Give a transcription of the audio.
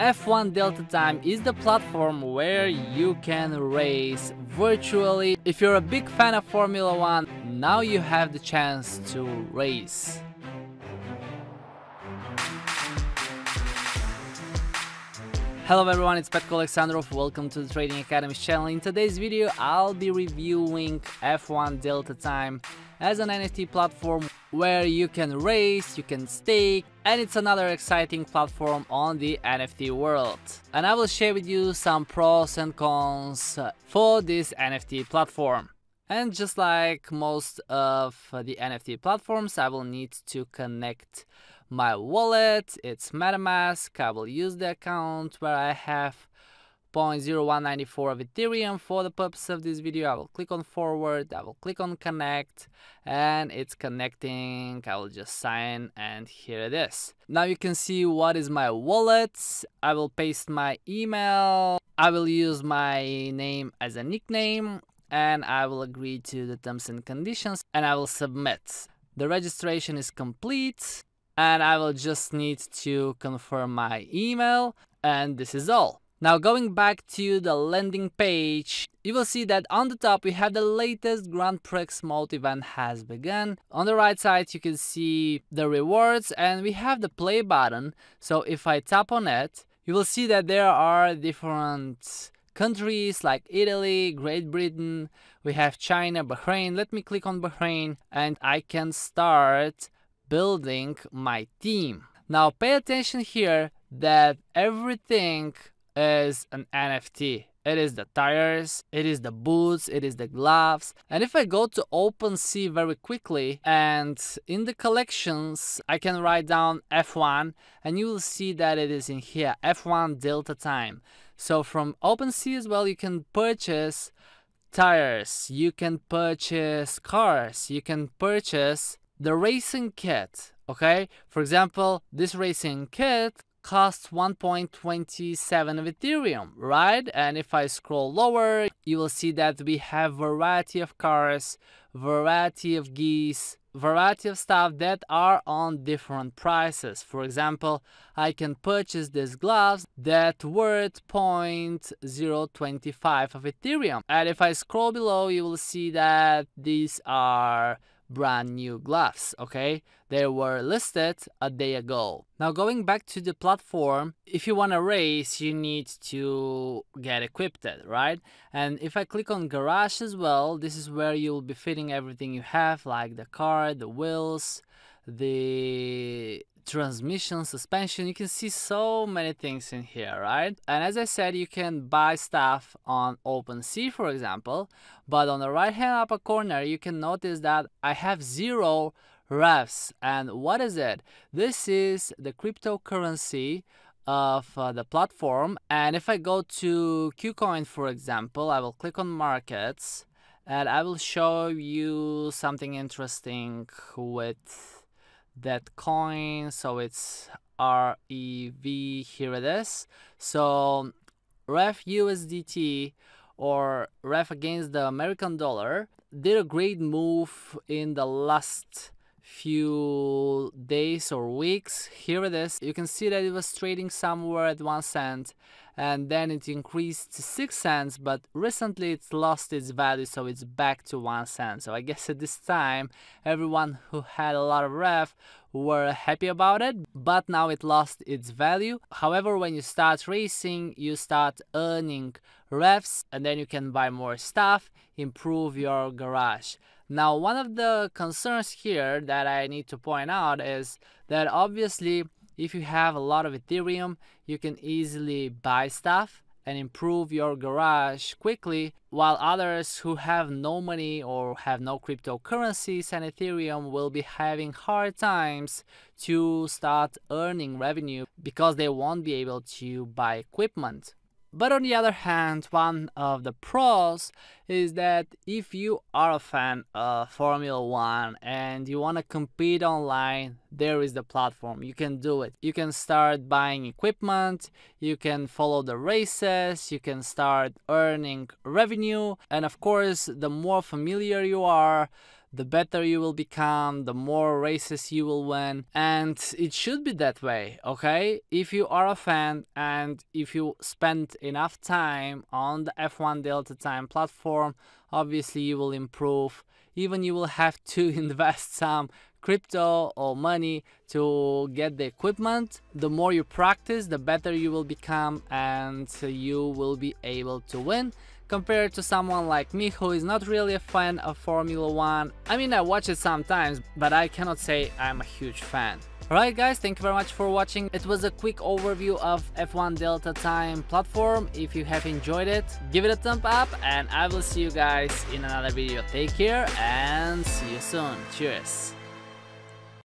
F1 Delta Time is the platform where you can race virtually. If you're a big fan of Formula 1, now you have the chance to race. Hello everyone, it's Petko Alexandrov. Welcome to the Trading Academy channel. In today's video, I'll be reviewing F1 Delta Time as an NFT platform where you can race, you can stake, and it's another exciting platform on the NFT world. And I will share with you some pros and cons for this NFT platform. And just like most of the NFT platforms, I will need to connect my wallet. It's MetaMask. I will use the account where I have 0.0194 of Ethereum for the purpose of this video. I will click on forward, I will click on connect, and it's connecting. I will just sign, and here it is. Now you can see what is my wallet. I will paste my email. I will use my name as a nickname, and I will agree to the terms and conditions, and I will submit. The registration is complete, and I will just need to confirm my email, and this is all. Now going back to the landing page, you will see that on the top we have the latest Grand Prix mode event has begun. On the right side you can see the rewards, and we have the play button. So if I tap on it, you will see that there are different countries like Italy, Great Britain, we have China, Bahrain. Let me click on Bahrain and I can start building my team. Now pay attention here that everything is an NFT. It is the tires, it is the boots, it is the gloves. And if I go to OpenSea very quickly, and in the collections I can write down F1, and you will see that it is in here, F1 Delta Time. So from OpenSea as well, you can purchase tires, you can purchase cars, you can purchase the racing kit. Okay, for example, this racing kit costs 1.27 of Ethereum, right? And if I scroll lower, you will see that we have variety of cars, variety of geese, variety of stuff that are on different prices. For example, I can purchase these gloves that worth 0.025 of Ethereum. And if I scroll below, you will see that these are brand new gloves. Okay, they were listed a day ago. Now going back to the platform, if you want to race, you need to get equipped, right? And if I click on garage as well, this is where you'll be fitting everything you have, like the car, the wheels, the transmission, suspension. You can see so many things in here, right? And as I said, you can buy stuff on OpenSea, for example, but on the right hand upper corner you can notice that I have 0 refs. And what is it? This is the cryptocurrency of the platform. And if I go to KuCoin, for example, I will click on markets and I will show you something interesting with that coin. So it's REV, here it is. So ref USDT, or ref against the American dollar, did a great move in the last few days or weeks. Here it is. You can see that it was trading somewhere at 1 cent, and then it increased to 6 cents, but recently it's lost its value, so it's back to 1 cent. So I guess at this time everyone who had a lot of ref were happy about it, but now it lost its value. However, when you start racing, you start earning refs, and then you can buy more stuff, improve your garage. Now one of the concerns here that I need to point out is that obviously if you have a lot of Ethereum, you can easily buy stuff and improve your garage quickly, while others who have no money or have no cryptocurrencies and Ethereum will be having hard times to start earning revenue because they won't be able to buy equipment. But on the other hand, one of the pros is that if you are a fan of Formula 1 and you want to compete online, there is the platform. You can do it. You can start buying equipment, you can follow the races, you can start earning revenue. And of course, the more familiar you are, the better you will become, the more races you will win, and it should be that way, okay? If you are a fan and if you spend enough time on the F1 Delta Time platform, obviously you will improve. Even you will have to invest some crypto or money to get the equipment. The more you practice, the better you will become, and you will be able to win, compared to someone like me who is not really a fan of Formula 1. I mean, I watch it sometimes, but I cannot say I'm a huge fan. Alright guys, thank you very much for watching. It was a quick overview of F1 Delta Time platform. If you have enjoyed it, give it a thumb up, and I will see you guys in another video. Take care and see you soon. Cheers.